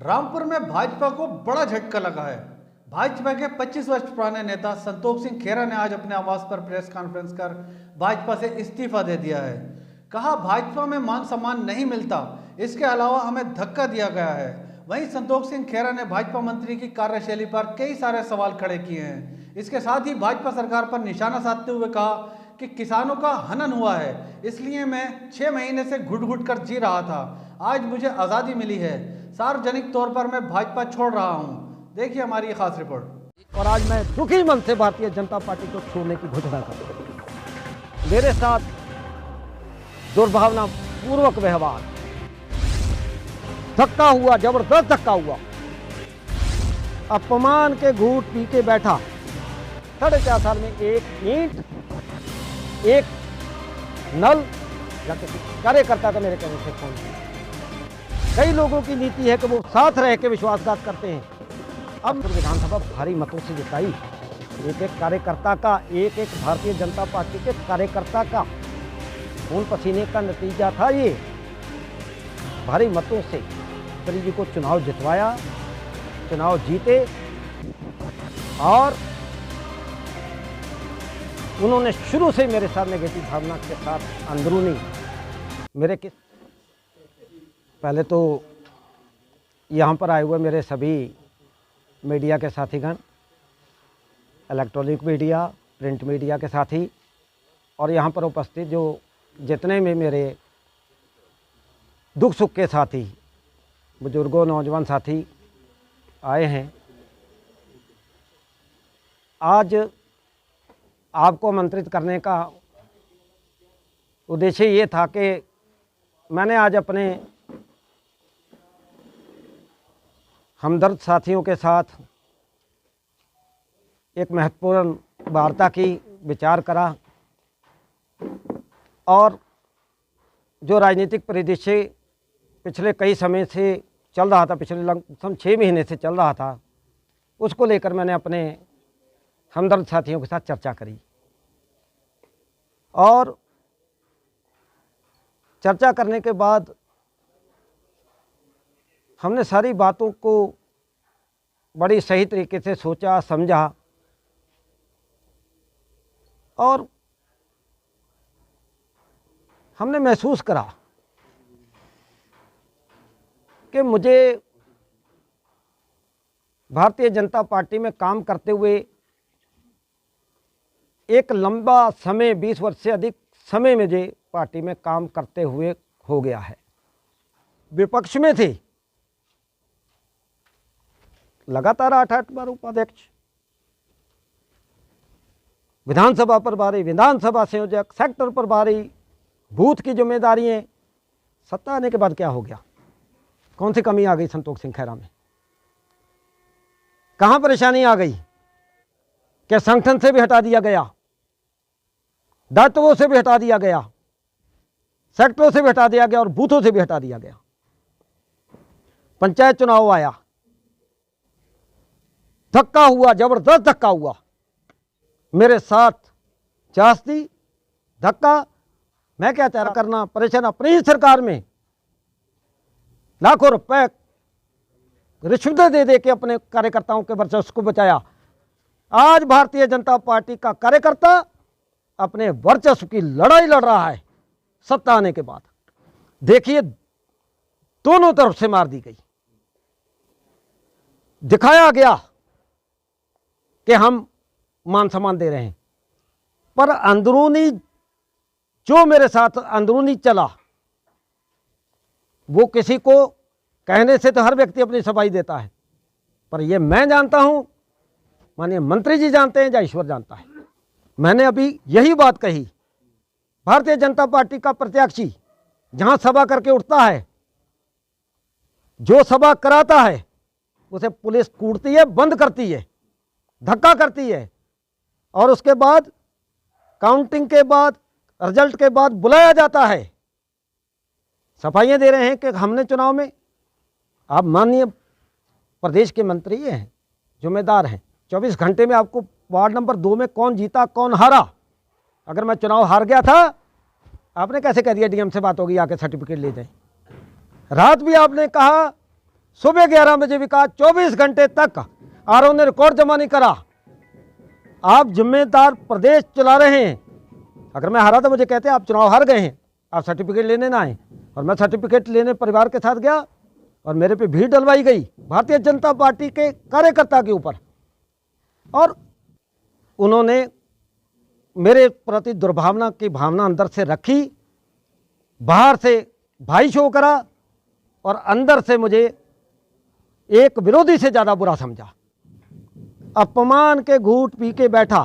रामपुर में भाजपा को बड़ा झटका लगा है। भाजपा के 25 वर्ष पुराने नेता संतोष सिंह खेरा ने आज अपने आवास पर प्रेस कॉन्फ्रेंस कर भाजपा से इस्तीफा दे दिया है। कहा, भाजपा में मान सम्मान नहीं मिलता, इसके अलावा हमें धक्का दिया गया है। वहीं संतोष सिंह खेरा ने भाजपा मंत्री की कार्यशैली पर कई सारे सवाल खड़े किए हैं। इसके साथ ही भाजपा सरकार पर निशाना साधते हुए कहा कि किसानों का हनन हुआ है, इसलिए मैं 6 महीने से घुट घुट कर जी रहा था। आज मुझे आज़ादी मिली है, सार्वजनिक तौर पर मैं भाजपा छोड़ रहा हूं। देखिए हमारी ये खास रिपोर्ट। और आज मैं दुखी मन से भारतीय जनता पार्टी को छोड़ने की घोषणा करता हूं। मेरे साथ दुर्भावना पूर्वक व्यवहार, धक्का हुआ, जबरदस्त धक्का हुआ, अपमान के घूंट पी के बैठा। 4.5 साल में एक ईंट, एक नल या किसी कार्यकर्ता का मेरे कहने से फोन किया। कई लोगों की नीति है कि वो साथ रह के विश्वासघात करते हैं। अब विधानसभा भारी मतों से जिताई, एक एक कार्यकर्ता का, एक एक भारतीय जनता पार्टी के कार्यकर्ता का खून पसीने का नतीजा था। ये भारी मतों से श्री जी को चुनाव जितवाया, चुनाव जीते और उन्होंने शुरू से मेरे साथ नेगेटिव भावना के साथ अंदरूनी मेरे किस पहले तो यहाँ पर आए हुए मेरे सभी मीडिया के साथीगण, इलेक्ट्रॉनिक मीडिया, प्रिंट मीडिया के साथी और यहाँ पर उपस्थित जो जितने भी मेरे दुख सुख के साथी, बुजुर्गों, नौजवान साथी आए हैं। आज आपको आमंत्रित करने का उद्देश्य ये था कि मैंने आज अपने हमदर्द साथियों के साथ एक महत्वपूर्ण वार्ता की, विचार करा और जो राजनीतिक परिदृश्य पिछले कई समय से चल रहा था, पिछले लगभग 6 महीने से चल रहा था, उसको लेकर मैंने अपने हमदर्द साथियों के साथ चर्चा करी और चर्चा करने के बाद हमने सारी बातों को बड़ी सही तरीके से सोचा, समझा और हमने महसूस करा कि मुझे भारतीय जनता पार्टी में काम करते हुए एक लंबा समय, 20 वर्ष से अधिक समय मुझे पार्टी में काम करते हुए हो गया है। विपक्ष में थे, लगातार 8 बार उपाध्यक्ष, विधानसभा प्रभारी, विधानसभा संयोजक, सेक्टर प्रभारी, बूथ की जिम्मेदारियां। सत्ता आने के बाद क्या हो गया? कौन सी कमी आ गई संतोष सिंह खेरा में? कहां परेशानी आ गई? क्या संगठन से भी हटा दिया गया, दायित्वों से भी हटा दिया गया, सेक्टरों से भी हटा दिया गया और बूथों से भी हटा दिया गया। पंचायत चुनाव आया, धक्का हुआ, जबरदस्त धक्का हुआ। मेरे साथ जास्ती धक्का, मैं क्या चाह रहा करना, परेशान अपनी ही सरकार में लाखों रुपए रिश्वतें दे दे के अपने कार्यकर्ताओं के वर्चस्व को बचाया। आज भारतीय जनता पार्टी का कार्यकर्ता अपने वर्चस्व की लड़ाई लड़ रहा है। सत्ता आने के बाद देखिए, दोनों तरफ से मार दी गई, दिखाया गया कि हम मान सम्मान दे रहे हैं, पर अंदरूनी जो मेरे साथ अंदरूनी चला, वो किसी को कहने से तो हर व्यक्ति अपनी सफाई देता है, पर ये मैं जानता हूं, माननीय मंत्री जी जानते हैं या ईश्वर जानता है। मैंने अभी यही बात कही, भारतीय जनता पार्टी का प्रत्याशी जहां सभा करके उठता है, जो सभा कराता है उसे पुलिस कूटती है, बंद करती है, धक्का करती है और उसके बाद काउंटिंग के बाद, रिजल्ट के बाद बुलाया जाता है। सफाइयां दे रहे हैं कि हमने चुनाव में, आप माननीय प्रदेश के मंत्री हैं, जिम्मेदार हैं, 24 घंटे में आपको वार्ड नंबर 2 में कौन जीता कौन हारा, अगर मैं चुनाव हार गया था, आपने कैसे कह दिया डीएम से बात होगी आके सर्टिफिकेट ले जाए। रात भी आपने कहा सुबह 11 बजे विकास 24 घंटे तक आरओ ने रिकॉर्ड जमा नहीं करा। आप जिम्मेदार प्रदेश चला रहे हैं। अगर मैं हारा तो मुझे कहते आप चुनाव हार गए हैं, आप सर्टिफिकेट लेने ना आए। और मैं सर्टिफिकेट लेने परिवार के साथ गया और मेरे पे भीड़ डलवाई गई भारतीय जनता पार्टी के कार्यकर्ता के ऊपर, और उन्होंने मेरे प्रति दुर्भावना की भावना अंदर से रखी। बाहर से भाई शो करा और अंदर से मुझे एक विरोधी से ज़्यादा बुरा समझा। अपमान के घूंट पी के बैठा।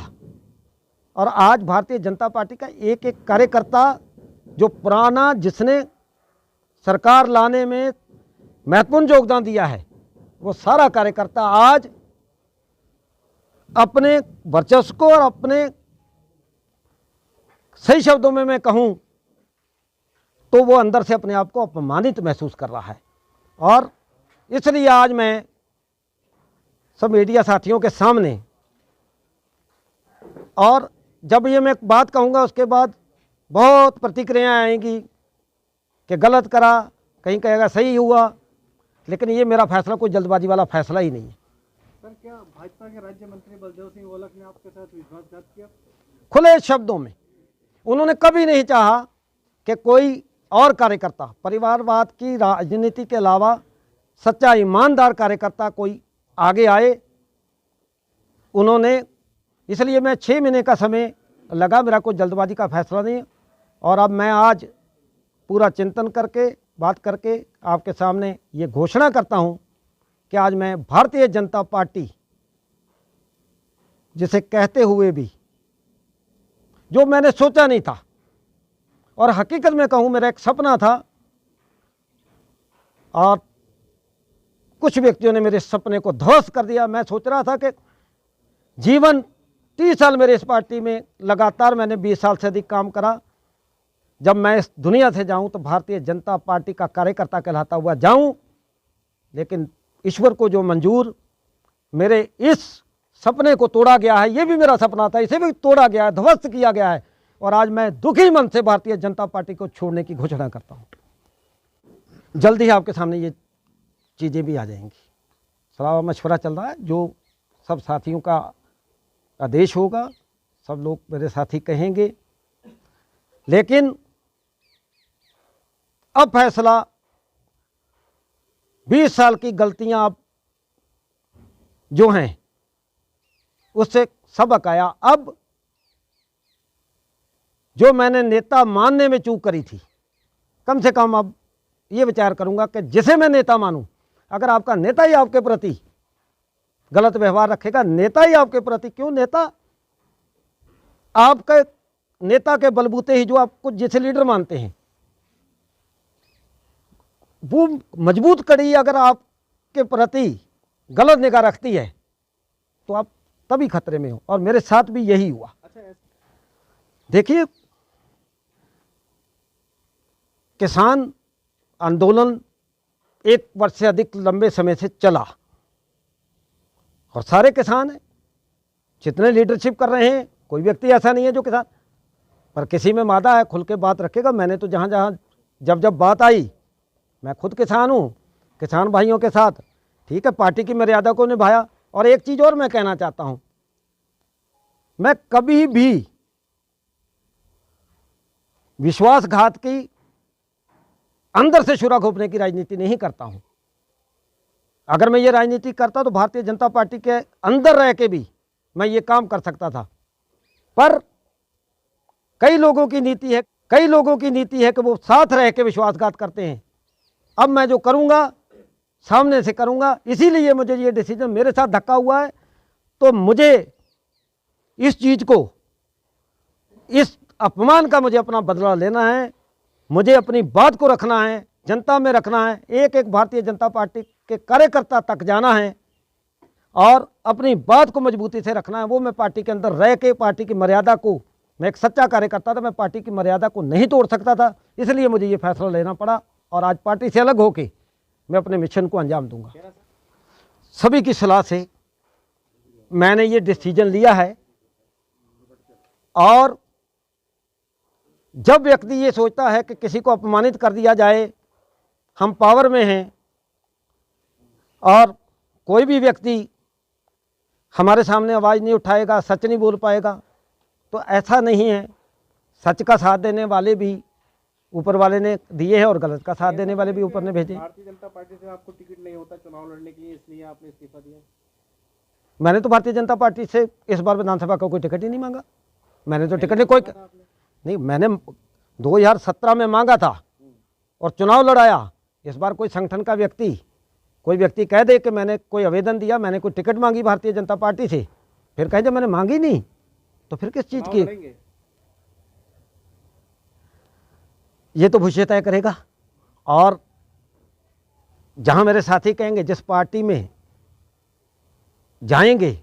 और आज भारतीय जनता पार्टी का एक एक कार्यकर्ता जो पुराना, जिसने सरकार लाने में महत्वपूर्ण योगदान दिया है, वो सारा कार्यकर्ता आज अपने वर्चस्व को और अपने, सही शब्दों में मैं कहूं तो वो अंदर से अपने आप को अपमानित महसूस कर रहा है। और इसलिए आज मैं सब मीडिया साथियों के सामने, और जब ये मैं बात कहूँगा उसके बाद बहुत प्रतिक्रियाएं आएंगी कि गलत करा, कहीं कहेगा सही हुआ, लेकिन ये मेरा फैसला कोई जल्दबाजी वाला फैसला ही नहीं है। सर, क्या भाजपा के राज्य मंत्री बलदेव सिंह ओलख ने आपके साथ विश्वासघात किया? खुले शब्दों में उन्होंने कभी नहीं चाहा कि कोई और कार्यकर्ता, परिवारवाद की राजनीति के अलावा सच्चा ईमानदार कार्यकर्ता कोई आगे आए। उन्होंने, इसलिए मैं 6 महीने का समय लगा, मेरा कोई जल्दबाजी का फैसला नहीं। और अब मैं आज पूरा चिंतन करके, बात करके आपके सामने ये घोषणा करता हूं कि आज मैं भारतीय जनता पार्टी, जिसे कहते हुए भी जो मैंने सोचा नहीं था, और हकीकत में कहूं मेरा एक सपना था, और कुछ व्यक्तियों ने मेरे सपने को ध्वस्त कर दिया। मैं सोच रहा था कि जीवन 30 साल मेरे इस पार्टी में लगातार, मैंने 20 साल से अधिक काम करा। जब मैं इस दुनिया से जाऊं तो भारतीय जनता पार्टी का कार्यकर्ता कहलाता हुआ जाऊं, लेकिन ईश्वर को जो मंजूर, मेरे इस सपने को तोड़ा गया है। ये भी मेरा सपना था, इसे भी तोड़ा गया है, ध्वस्त किया गया है। और आज मैं दुखी मन से भारतीय जनता पार्टी को छोड़ने की घोषणा करता हूं। जल्द ही आपके सामने ये चीज़ें भी आ जाएंगी। सलाह मशवरा चल रहा है, जो सब साथियों का आदेश होगा, सब लोग मेरे साथी कहेंगे। लेकिन अब फैसला, 20 साल की गलतियां अब जो हैं उससे सबक आया। अब जो मैंने नेता मानने में चूक करी थी, कम से कम अब ये विचार करूंगा कि जिसे मैं नेता मानूं, अगर आपका नेता ही आपके प्रति गलत व्यवहार रखेगा, नेता ही आपके प्रति, क्यों नेता आपके नेता के बलबूते ही, जो आपको जिसे लीडर मानते हैं, वो मजबूत कड़ी अगर आपके प्रति गलत निगाह रखती है तो आप तभी खतरे में हो। और मेरे साथ भी यही हुआ। देखिए, किसान आंदोलन 1 वर्ष से अधिक लंबे समय से चला, और सारे किसान हैं, जितने लीडरशिप कर रहे हैं, कोई व्यक्ति ऐसा नहीं है जो किसान, पर किसी में मादा है, खुल के बात रखेगा। मैंने तो जहाँ जहाँ जब जब बात आई, मैं खुद किसान हूँ, किसान भाइयों के साथ, ठीक है, पार्टी की मर्यादा को निभाया। और एक चीज़ और मैं कहना चाहता हूँ, मैं कभी भी विश्वासघात की, अंदर से शुरा घोंपने की राजनीति नहीं करता हूँ। अगर मैं ये राजनीति करता तो भारतीय जनता पार्टी के अंदर रह के भी मैं ये काम कर सकता था। पर कई लोगों की नीति है कि वो साथ रह के विश्वासघात करते हैं। अब मैं जो करूँगा सामने से करूँगा, इसीलिए मुझे ये डिसीजन, मेरे साथ धक्का हुआ है तो मुझे इस चीज़ को, इस अपमान का मुझे अपना बदला लेना है। मुझे अपनी बात को रखना है, जनता में रखना है, एक एक भारतीय जनता पार्टी के कार्यकर्ता तक जाना है और अपनी बात को मजबूती से रखना है। वो मैं पार्टी के अंदर रह के पार्टी की मर्यादा को, मैं एक सच्चा कार्यकर्ता था, मैं पार्टी की मर्यादा को नहीं तोड़ सकता था, इसलिए मुझे ये फैसला लेना पड़ा। और आज पार्टी से अलग होके मैं अपने मिशन को अंजाम दूंगा। सभी की सलाह से मैंने ये डिसीजन लिया है। और जब व्यक्ति ये सोचता है कि किसी को अपमानित कर दिया जाए, हम पावर में हैं, और कोई भी व्यक्ति हमारे सामने आवाज़ नहीं उठाएगा, सच नहीं बोल पाएगा, तो ऐसा नहीं है। सच का साथ देने वाले भी ऊपर वाले ने दिए हैं और गलत का साथ देने वाले भी ऊपर ने भेजे। भारतीय जनता पार्टी से आपको टिकट नहीं होता चुनाव लड़ने के लिए, इसलिए आपने इस्तीफा दिया? मैंने तो भारतीय जनता पार्टी से इस बार विधानसभा का कोई टिकट ही नहीं मांगा। मैंने तो टिकट नहीं कोई नहीं, मैंने 2017 में मांगा था और चुनाव लड़ाया। इस बार कोई संगठन का व्यक्ति, कोई व्यक्ति कह दे कि मैंने कोई आवेदन दिया, मैंने कोई टिकट मांगी भारतीय जनता पार्टी से, फिर कहे जब मैंने मांगी नहीं तो फिर किस चीज़ की? ये तो भविष्य तय करेगा। और जहां मेरे साथी कहेंगे जिस पार्टी में जाएंगे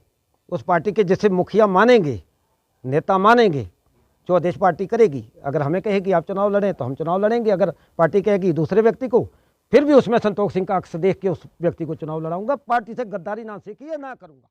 उस पार्टी के जिसे मुखिया मानेंगे, नेता मानेंगे, जो आदेश पार्टी करेगी। अगर हमें कहेगी आप चुनाव लड़ें तो हम चुनाव लड़ेंगे, अगर पार्टी कहेगी दूसरे व्यक्ति को, फिर भी उसमें संतोष सिंह का अक्स देख के उस व्यक्ति को चुनाव लड़ाऊंगा। पार्टी से गद्दारी ना सीखी है, ना करूंगा।